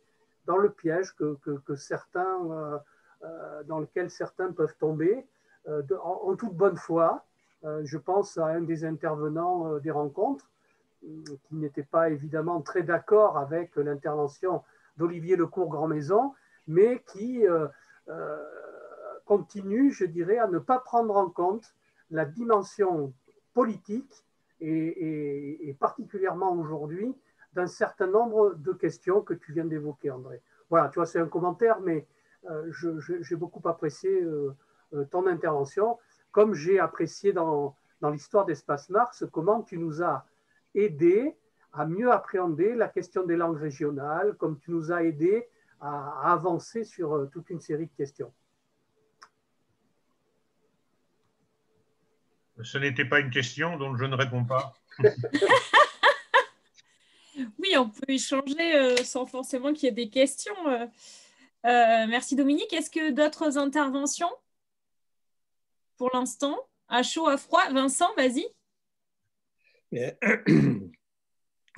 dans le piège que certains, dans lequel certains peuvent tomber en toute bonne foi. Je pense à un des intervenants des rencontres qui n'était pas évidemment très d'accord avec l'intervention d'Olivier Lecourt-Grandmaison, mais qui continue, je dirais, à ne pas prendre en compte la dimension politique et particulièrement aujourd'hui d'un certain nombre de questions que tu viens d'évoquer, André. Voilà, tu vois, c'est un commentaire, mais j'ai beaucoup apprécié ton intervention, comme j'ai apprécié dans l'histoire d'Espace Mars, comment tu nous as aidé à mieux appréhender la question des langues régionales, comme tu nous as aidé à avancer sur toute une série de questions. Ce n'était pas une question, donc je ne réponds pas. Oui, on peut échanger sans forcément qu'il y ait des questions. Merci Dominique. Est-ce que d'autres interventions pour l'instant? À chaud, à froid? Vincent, vas-y.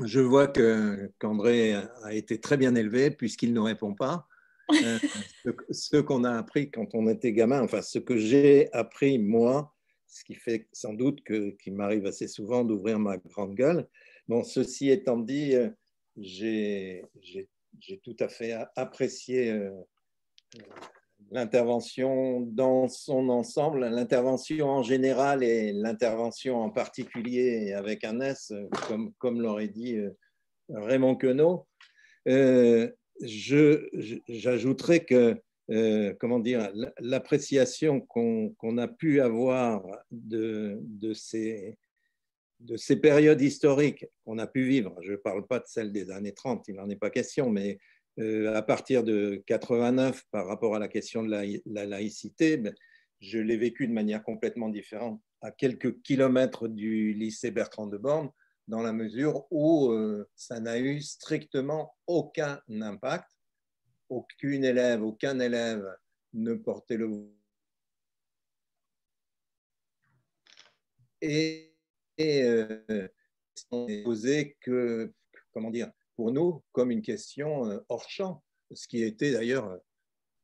Je vois qu'André a été très bien élevé puisqu'il ne répond pas. Ce qu'on a appris quand on était gamin, enfin ce que j'ai appris moi, ce qui fait sans doute qu'il m'arrive assez souvent d'ouvrir ma grande gueule. Bon, ceci étant dit, j'ai tout à fait apprécié l'intervention dans son ensemble, l'intervention en général et l'intervention en particulier avec un S, comme l'aurait dit Raymond Queneau. J'ajouterais que comment dire, l'appréciation qu'on a pu avoir de ces périodes historiques qu'on a pu vivre, je ne parle pas de celles des années 30, il n'en est pas question, mais à partir de 89 par rapport à la question de la laïcité, je l'ai vécu de manière complètement différente à quelques kilomètres du lycée Bertrand de Born, dans la mesure où ça n'a eu strictement aucun impact. Aucun élève ne portait le voile. Et posé que, comment dire, pour nous, comme une question hors champ, ce qui était d'ailleurs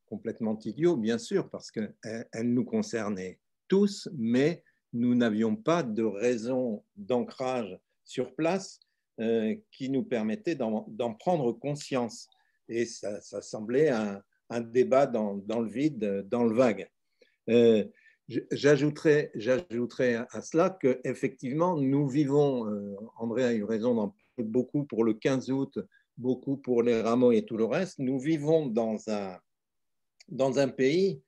complètement idiot, bien sûr, parce qu'elle nous concernait tous, mais nous n'avions pas de raison d'ancrage sur place qui nous permettait d'en prendre conscience. Et ça semblait un débat dans le vide, dans le vague. J'ajouterais à cela qu'effectivement, nous vivons, André a eu raison d'en parler beaucoup pour le 15 août, beaucoup pour les rameaux et tout le reste, nous vivons dans un pays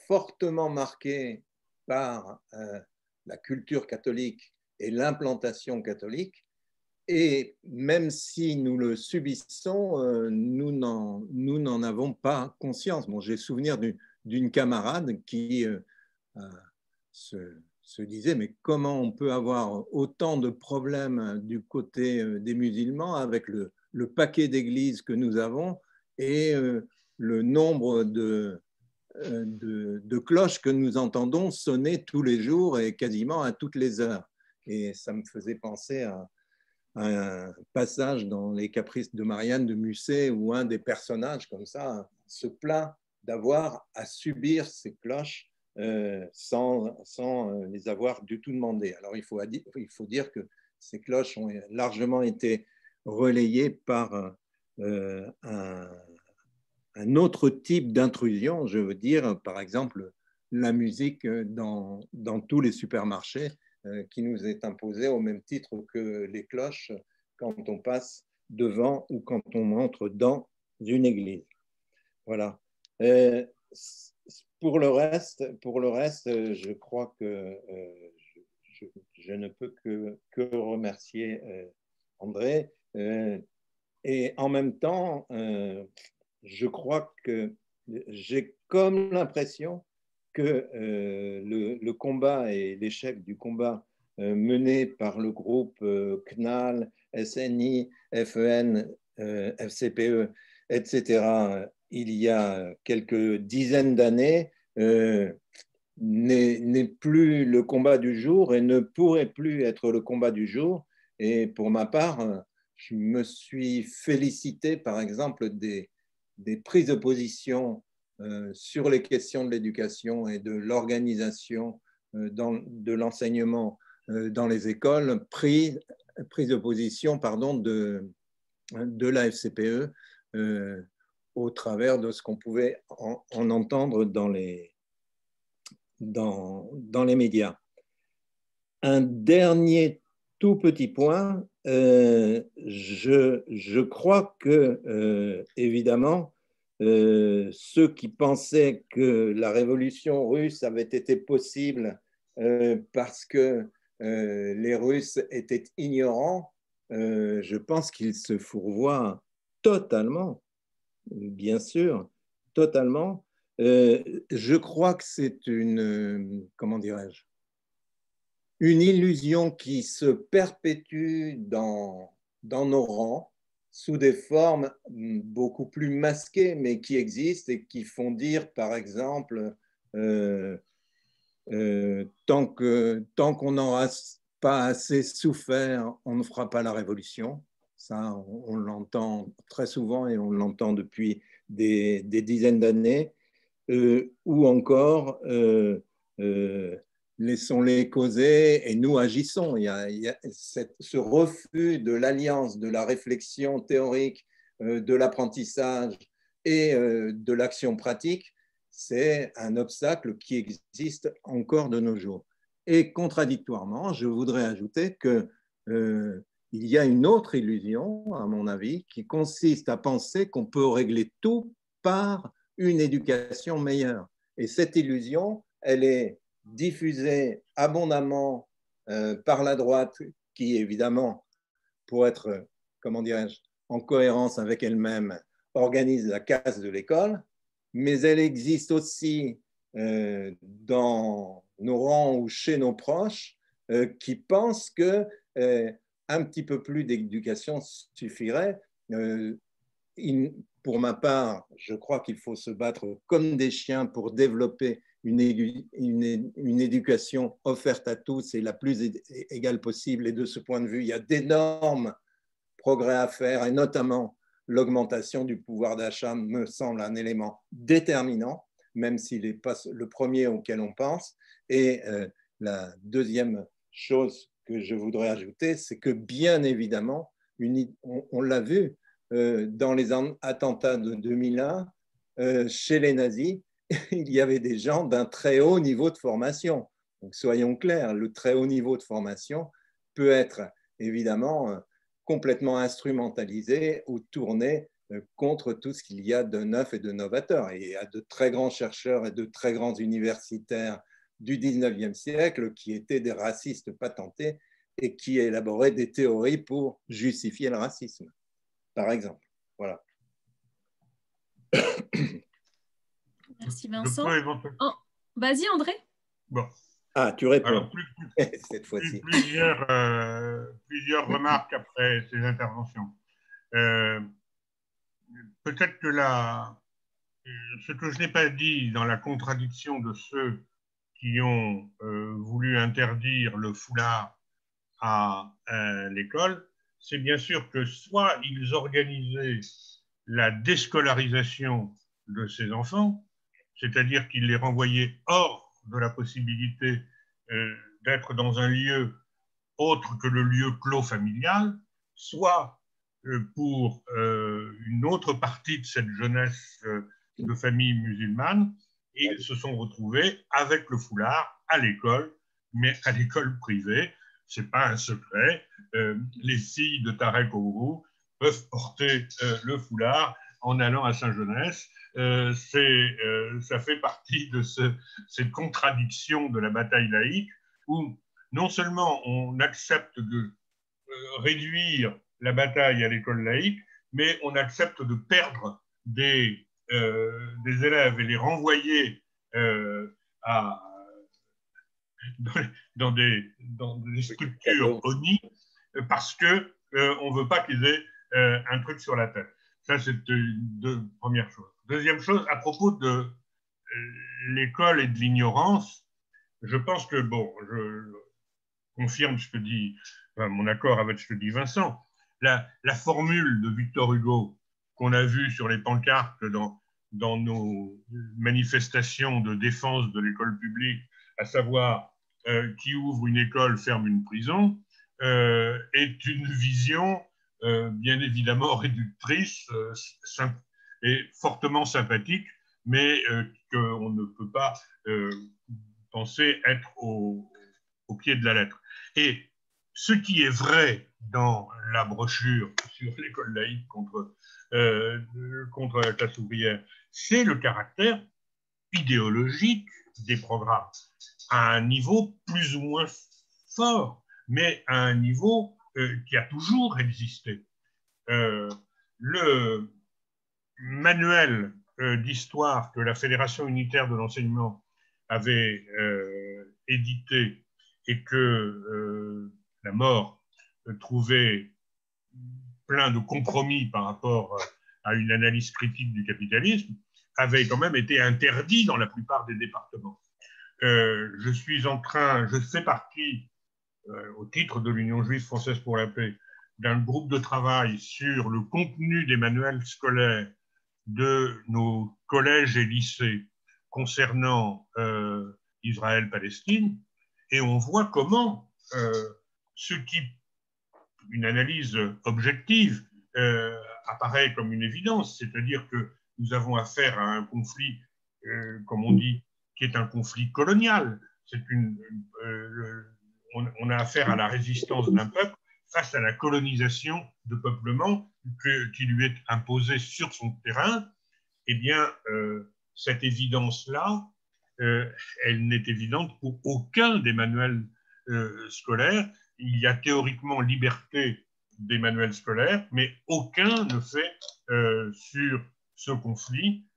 fortement marqué par la culture catholique et l'implantation catholique. Et même si nous le subissons, nous n'en avons pas conscience. Bon, j'ai souvenir d'une camarade qui se disait, mais comment on peut avoir autant de problèmes du côté des musulmans avec le paquet d'églises que nous avons et le nombre de cloches que nous entendons sonner tous les jours et quasiment à toutes les heures. Et ça me faisait penser à un passage dans Les Caprices de Marianne de Musset où un des personnages comme ça se plaint d'avoir à subir ces cloches sans les avoir du tout demandées. Alors il faut dire que ces cloches ont largement été relayées par un autre type d'intrusion, je veux dire, par exemple, la musique dans tous les supermarchés qui nous est imposée au même titre que les cloches quand on passe devant ou quand on entre dans une église. Voilà. Pour le reste, je crois que je ne peux que remercier André. Et en même temps, je crois que j'ai comme l'impression que le combat et l'échec du combat mené par le groupe CNAL, SNI, FEN, FCPE, etc., il y a quelques dizaines d'années, n'est plus le combat du jour et ne pourrait plus être le combat du jour. Et pour ma part, je me suis félicité, par exemple, des prises de position sur les questions de l'éducation et de l'organisation de l'enseignement dans les écoles, prise de position de la FCPE au travers de ce qu'on pouvait en entendre dans les médias. Un dernier tout petit point, je crois que, évidemment, ceux qui pensaient que la révolution russe avait été possible parce que les Russes étaient ignorants, je pense qu'ils se fourvoient totalement, bien sûr, totalement. Je crois que c'est comment dirais-je, une illusion qui se perpétue dans nos rangs sous des formes beaucoup plus masquées, mais qui existent et qui font dire, par exemple, tant qu'on n'aura pas assez souffert, on ne fera pas la révolution. Ça, on l'entend très souvent et on l'entend depuis des dizaines d'années. Ou encore, laissons-les causer et nous agissons. Il y a ce refus de l'alliance de la réflexion théorique, de l'apprentissage et de l'action pratique. C'est un obstacle qui existe encore de nos jours. Et contradictoirement, je voudrais ajouter qu'il y a une autre illusion, à mon avis, qui consiste à penser qu'on peut régler tout par une éducation meilleure. Et cette illusion, elle est diffusée abondamment par la droite, qui évidemment, pour être, comment dirais-je, en cohérence avec elle-même, organise la casse de l'école, mais elle existe aussi dans nos rangs ou chez nos proches qui pensent que un petit peu plus d'éducation suffirait. Pour ma part, je crois qu'il faut se battre comme des chiens pour développer une éducation offerte à tous et la plus égale possible. Et de ce point de vue, il y a d'énormes progrès à faire, et notamment l'augmentation du pouvoir d'achat me semble un élément déterminant, même s'il n'est pas le premier auquel on pense. Et la deuxième chose que je voudrais ajouter, c'est que bien évidemment, on l'a vu dans les attentats de 2001, chez les nazis, il y avait des gens d'un très haut niveau de formation. Donc soyons clairs, le très haut niveau de formation peut être évidemment complètement instrumentalisé ou tourné contre tout ce qu'il y a de neuf et de novateur. Et il y a de très grands chercheurs et de très grands universitaires du 19e siècle qui étaient des racistes patentés et qui élaboraient des théories pour justifier le racisme, par exemple. Voilà. Merci Vincent. Oh, vas-y André. Bon. Ah, tu réponds. Alors, cette fois-ci. Plusieurs remarques après ces interventions. Peut-être que ce que je n'ai pas dit dans la contradiction de ceux qui ont voulu interdire le foulard à l'école, c'est bien sûr que soit ils organisaient la déscolarisation de ces enfants, c'est-à-dire qu'ils les renvoyaient hors de la possibilité d'être dans un lieu autre que le lieu clos familial, soit pour une autre partie de cette jeunesse de famille musulmane, ils se sont retrouvés avec le foulard à l'école, mais à l'école privée. Ce n'est pas un secret. Les filles de Tarek Ouroux peuvent porter le foulard en allant à Saint-Jeunesse. Ça fait partie de cette contradiction de la bataille laïque où non seulement on accepte de réduire la bataille à l'école laïque, mais on accepte de perdre des élèves et les renvoyer dans des structures ONI parce qu'on ne veut pas qu'ils aient un truc sur la tête. Ça, c'est une première chose. Deuxième chose, à propos de l'école et de l'ignorance, je pense que, bon, je confirme ce que dit, mon accord avec ce que dit Vincent, la formule de Victor Hugo qu'on a vue sur les pancartes dans nos manifestations de défense de l'école publique, à savoir qui ouvre une école ferme une prison, est une vision bien évidemment réductrice et fortement sympathique, mais qu'on ne peut pas penser être au pied de la lettre. Et ce qui est vrai dans la brochure sur l'école laïque contre la classe ouvrière, c'est le caractère idéologique des programmes, à un niveau plus ou moins fort, mais à un niveau qui a toujours existé. Le manuel d'histoire que la Fédération unitaire de l'enseignement avait édité et que la mort trouvait plein de compromis par rapport à une analyse critique du capitalisme, avait quand même été interdit dans la plupart des départements. Je fais partie, au titre de l'Union juive française pour la paix, d'un groupe de travail sur le contenu des manuels scolaires de nos collèges et lycées concernant Israël-Palestine, et on voit comment une analyse objective apparaît comme une évidence, c'est-à-dire que nous avons affaire à un conflit, comme on dit, qui est un conflit colonial. On a affaire à la résistance d'un peuple face à la colonisation de peuplement qui lui est imposée sur son terrain. Eh bien, cette évidence-là, elle n'est évidente pour aucun des manuels scolaires. Il y a théoriquement liberté des manuels scolaires, mais aucun ne fait sur ce conflit,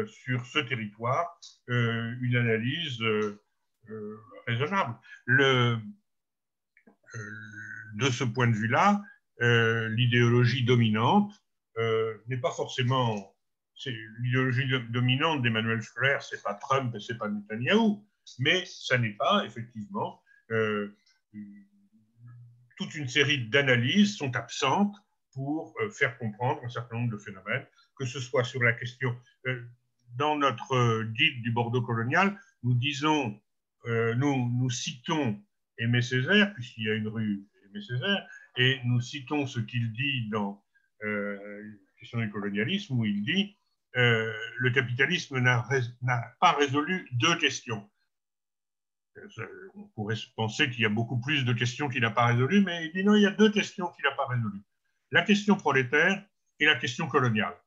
sur ce territoire, une analyse raisonnable. De ce point de vue-là, l'idéologie dominante n'est pas forcément... L'idéologie dominante des manuels scolaires, ce n'est pas Trump et ce n'est pas Netanyahou, mais ça n'est pas, effectivement, toute une série d'analyses sont absentes pour faire comprendre un certain nombre de phénomènes, que ce soit sur la question... dans notre guide du Bordeaux colonial, nous disons nous citons Aimé Césaire, puisqu'il y a une rue Aimé Césaire, et nous citons ce qu'il dit dans Question du colonialisme, où il dit le capitalisme n'a pas résolu deux questions. On pourrait penser qu'il y a beaucoup plus de questions qu'il n'a pas résolues, mais il dit non, il y a deux questions qu'il n'a pas résolues. La question prolétaire et la question coloniale.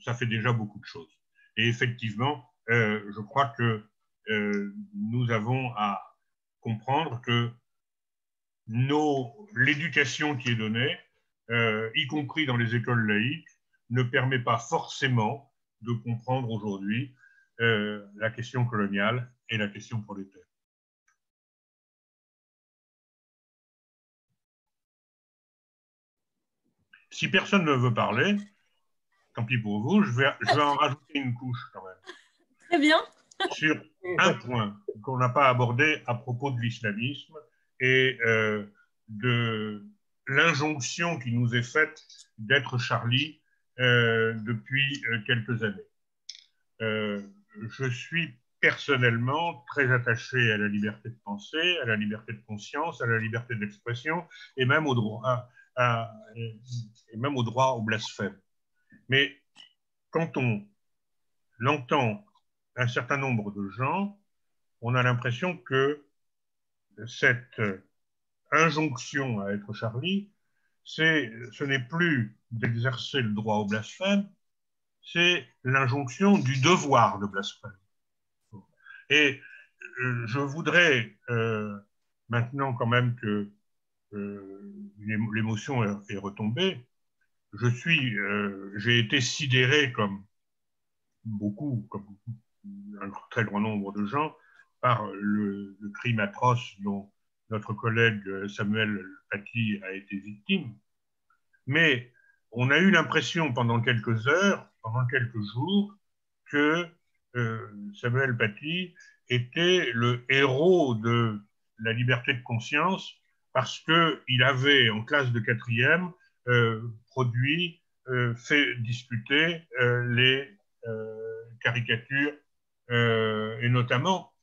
Ça fait déjà beaucoup de choses. Et effectivement, je crois que nous avons à comprendre que l'éducation qui est donnée, y compris dans les écoles laïques, ne permet pas forcément de comprendre aujourd'hui la question coloniale et la question prolétaire. Si personne ne veut parler, tant pis pour vous, je vais en rajouter une couche quand même. Très bien. Sur un point qu'on n'a pas abordé à propos de l'islamisme et de l'injonction qui nous est faite d'être Charlie depuis quelques années. Je suis personnellement très attaché à la liberté de penser, à la liberté de conscience, à la liberté d'expression et même au droit, au blasphème. Mais quand on l'entend un certain nombre de gens, on a l'impression que cette injonction à être Charlie, ce n'est plus d'exercer le droit au blasphème, c'est l'injonction du devoir de blasphème. Et je voudrais maintenant quand même que l'émotion est retombée. J'ai été sidéré comme un très grand nombre de gens, par le crime atroce dont notre collègue Samuel Paty a été victime. Mais on a eu l'impression pendant quelques heures, pendant quelques jours, que Samuel Paty était le héros de la liberté de conscience parce qu'il avait, en classe de 4e, fait discuter les caricatures, et notamment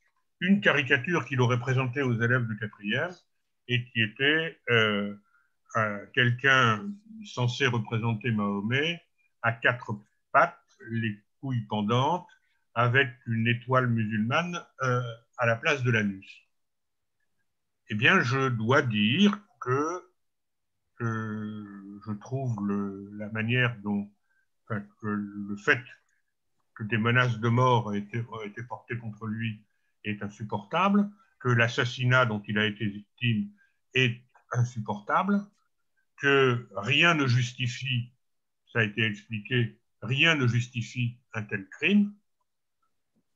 une caricature qu'il aurait présentée aux élèves de 4e et qui était quelqu'un censé représenter Mahomet à 4 pattes, les couilles pendantes, avec une étoile musulmane à la place de l'anus. Eh bien, je dois dire que je trouve la manière dont, que le fait que des menaces de mort ont été portées contre lui est insupportable, que l'assassinat dont il a été victime est insupportable, que rien ne justifie, ça a été expliqué, rien ne justifie un tel crime,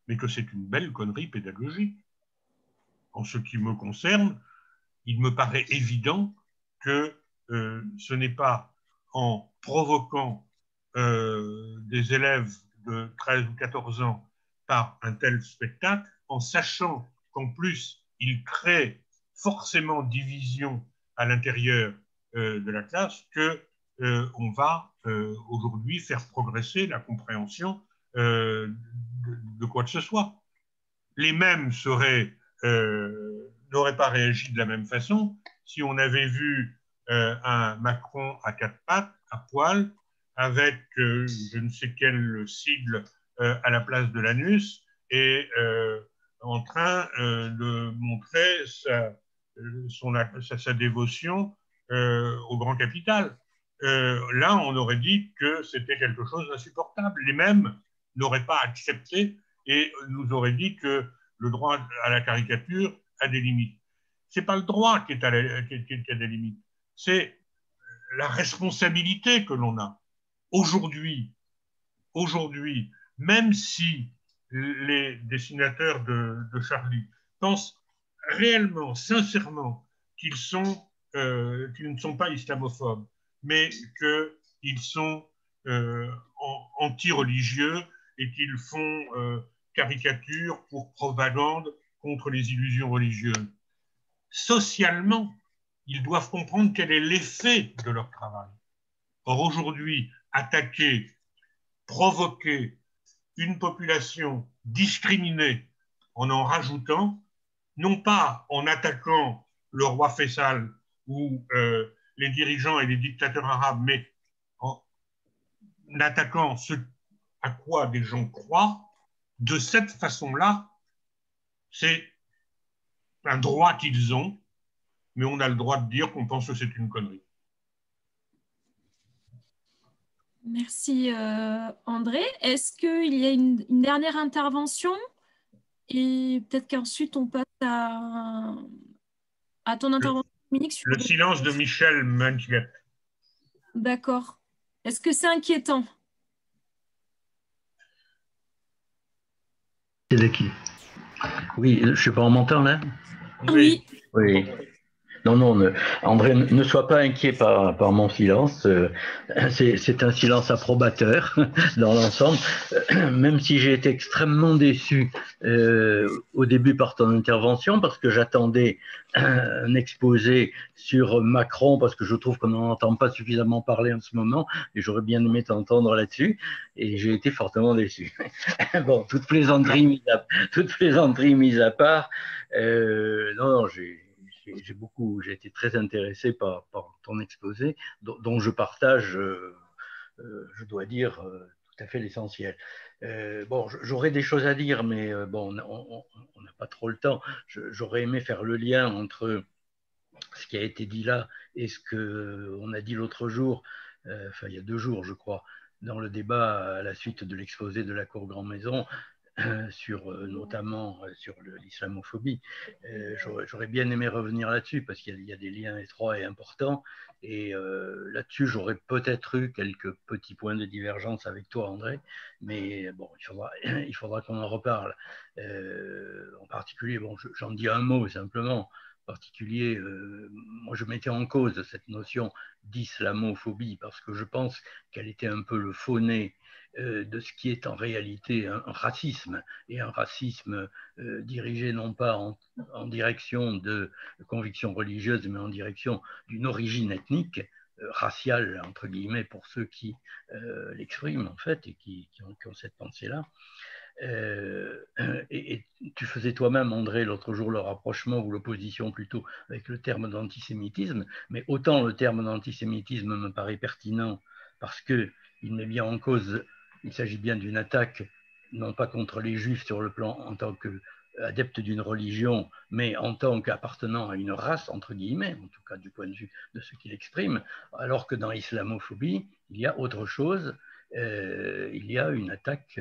mais que c'est une belle connerie pédagogique. En ce qui me concerne, il me paraît évident que ce n'est pas en provoquant des élèves de 13 ou 14 ans par un tel spectacle, en sachant qu'en plus, il crée forcément division à l'intérieur de la classe, qu'on va aujourd'hui faire progresser la compréhension de quoi que ce soit. Les mêmes n'auraient pas réagi de la même façon si on avait vu un Macron à 4 pattes, à poil, avec je ne sais quel sigle à la place de l'anus et en train de montrer sa dévotion au grand capital. Là, on aurait dit que c'était quelque chose d'insupportable. Les mêmes n'auraient pas accepté et nous auraient dit que le droit à la caricature a des limites. Ce n'est pas le droit qui a des limites, c'est la responsabilité que l'on a. Aujourd'hui, même si les dessinateurs de Charlie pensent réellement, sincèrement, qu'ils ne sont pas islamophobes, mais qu'ils sont anti-religieux et qu'ils font caricature pour propagande contre les illusions religieuses. Socialement, ils doivent comprendre quel est l'effet de leur travail. Or, aujourd'hui, attaquer, provoquer une population discriminée en rajoutant, non pas en attaquant le roi Faisal ou les dirigeants et les dictateurs arabes, mais en attaquant ce à quoi des gens croient. De cette façon-là, c'est un droit qu'ils ont, mais on a le droit de dire qu'on pense que c'est une connerie. Merci André. Est-ce qu'il y a une dernière intervention? Et peut-être qu'ensuite on passe à ton intervention, Dominique. Sur le silence de Michel m'inquiète. D'accord. Est-ce que c'est inquiétant? C'est de qui? Oui, je ne sais pas, on m'entend là? Oui. Oui. Non, André, ne sois pas inquiet par mon silence. C'est un silence approbateur dans l'ensemble. Même si j'ai été extrêmement déçu au début par ton intervention, parce que j'attendais un exposé sur Macron, parce que je trouve qu'on n'en entend pas suffisamment parler en ce moment, et j'aurais bien aimé t'entendre là-dessus, et j'ai été fortement déçu. Bon, toute plaisanterie mise à part, non, j'ai été très intéressé par ton exposé, dont je partage, je dois dire, tout à fait l'essentiel. Bon, j'aurais des choses à dire, mais bon, on n'a pas trop le temps. J'aurais aimé faire le lien entre ce qui a été dit là et ce qu'on a dit l'autre jour, enfin il y a 2 jours, je crois, dans le débat à la suite de l'exposé de la Cour Grand Maison, notamment sur l'islamophobie. J'aurais bien aimé revenir là-dessus parce qu'il y a des liens étroits et importants. Et là-dessus, j'aurais peut-être eu quelques petits points de divergence avec toi, André. Mais bon, il faudra qu'on en reparle. En particulier, bon, j'en dis un mot simplement. En particulier, moi, je mettais en cause cette notion d'islamophobie parce que je pense qu'elle était un peu le faux-nez de ce qui est en réalité un racisme, et un racisme dirigé non pas en direction de convictions religieuses, mais en direction d'une origine ethnique, raciale, entre guillemets, pour ceux qui l'expriment en fait, et qui ont cette pensée-là. Et tu faisais toi-même, André, l'autre jour le rapprochement ou l'opposition plutôt avec le terme d'antisémitisme, mais autant le terme d'antisémitisme me paraît pertinent parce qu'il met bien en cause, il s'agit bien d'une attaque non pas contre les juifs sur le plan en tant qu'adepte d'une religion, mais en tant qu'appartenant à une race, entre guillemets, en tout cas du point de vue de ce qu'il exprime, alors que dans l'islamophobie, il y a autre chose. Il y a une attaque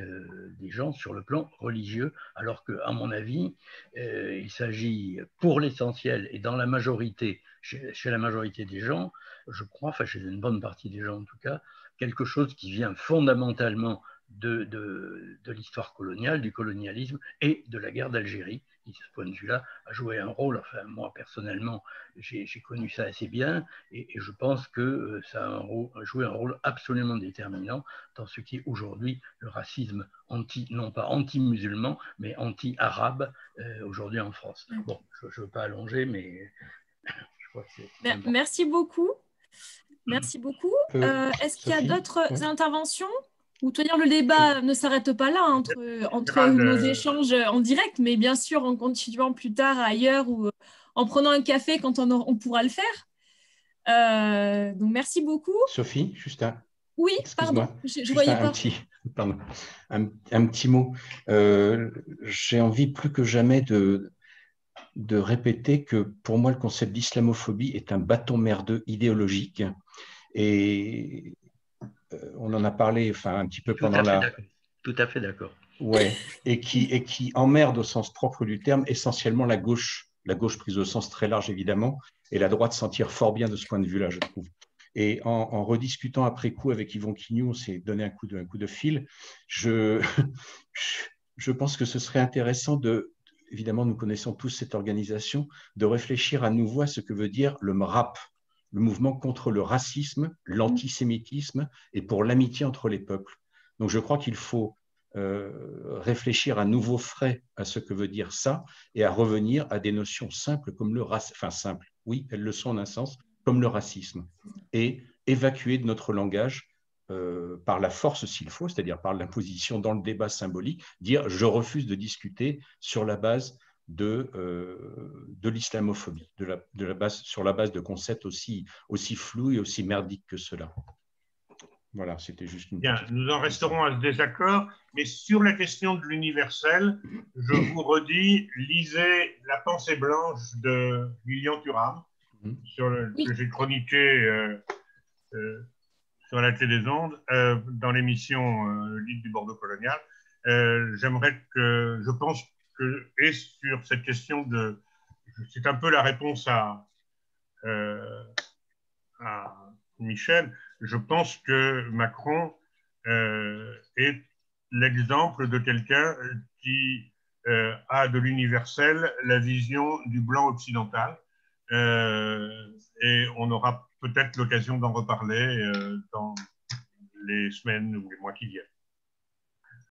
des gens sur le plan religieux, alors qu'à mon avis, il s'agit pour l'essentiel et dans la majorité, chez la majorité des gens, je crois, enfin chez une bonne partie des gens en tout cas, quelque chose qui vient fondamentalement de l'histoire coloniale, du colonialisme et de la guerre d'Algérie, qui, de ce point de vue-là, a joué un rôle, enfin moi personnellement, j'ai connu ça assez bien, et je pense que ça a joué un rôle absolument déterminant dans ce qui est aujourd'hui le racisme non pas anti-musulman, mais anti-arabe aujourd'hui en France. Bon, je ne veux pas allonger, mais je crois que c'est... Merci beaucoup. Merci beaucoup. Est-ce qu'il y a d'autres interventions? Ou te dire, le débat ne s'arrête pas là entre nos échanges en direct, mais bien sûr en continuant plus tard ailleurs ou en prenant un café quand on pourra le faire. Donc merci beaucoup. Sophie, juste un... Oui, pardon, je voyais pas. Un petit mot. J'ai envie plus que jamais de répéter que pour moi, le concept d'islamophobie est un bâton merdeux idéologique. Et on en a parlé un petit peu pendant la... Tout à fait d'accord. Ouais, et qui emmerde au sens propre du terme essentiellement la gauche prise au sens très large évidemment, et la droite s'en tire fort bien de ce point de vue-là, je trouve. Et en rediscutant après coup avec Yvon Quignou, on s'est donné un coup de fil. Je pense que ce serait intéressant évidemment, nous connaissons tous cette organisation, de réfléchir à nouveau à ce que veut dire le MRAP, le mouvement contre le racisme, l'antisémitisme et pour l'amitié entre les peuples. Donc je crois qu'il faut réfléchir à nouveau frais à ce que veut dire ça et à revenir à des notions simples comme le racisme, enfin simples, oui, elles le sont en un sens, comme le racisme, et évacuer de notre langage par la force s'il faut, c'est-à-dire par l'imposition dans le débat symbolique, dire je refuse de discuter sur la base de l'islamophobie, sur la base de concepts aussi flous et aussi merdiques que cela. Voilà, c'était juste une Bien, nous en resterons à ce désaccord, mais sur la question de l'universel, je vous redis, lisez La pensée blanche de Lilian Thuram, que j'ai chroniqué sur la clé des ondes, dans l'émission Livre du Bordeaux colonial. Je pense que, et sur cette question de, c'est un peu la réponse à Michel, je pense que Macron est l'exemple de quelqu'un qui a de l'universel la vision du blanc occidental. Et on aura peut-être l'occasion d'en reparler dans les semaines ou les mois qui viennent.